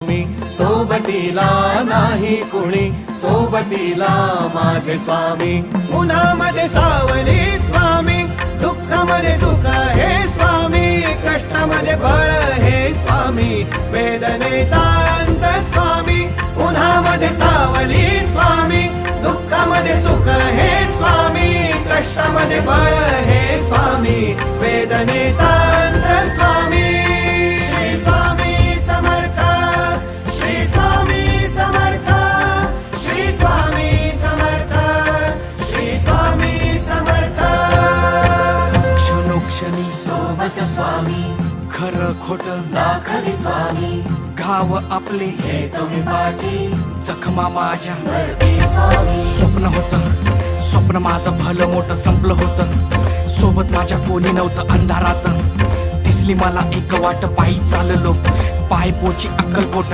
मी सोबतीला नाही कुणी, सोबतीला माझे स्वामी. उन्हामध्ये सावली स्वामी, दुःखामध्ये सुख हे स्वामी, कष्टामध्ये बळ हे स्वामी, वेदनेचा अंत स्वामी. उन्हामध्ये सावली स्वामी, दुःखामध्ये सुख हे स्वामी, कष्टामध्ये बळ हे स्वामी, वेदनेचा अंत स्वामी. श्री स्वामी समर्थ, श्री स्वामी समर्थ, श्री स्वामी समर्थ, श्री स्वामी समर्थ. क्षणोक्षणी सोबत स्वामी, खरं खोट दाखवी स्वामी, घाव आपले घेतो मी पाठी, जखमा माझ्या भरती स्वामी. स्वप्न होतं, स्वप्न माझं भलं मोठं संपलं होतं. सोबत माझ्या कोणी नव्हतं अंधारात. दिसली मला एक वाट, पायी चाललो पाय पोची अक्कलकोट.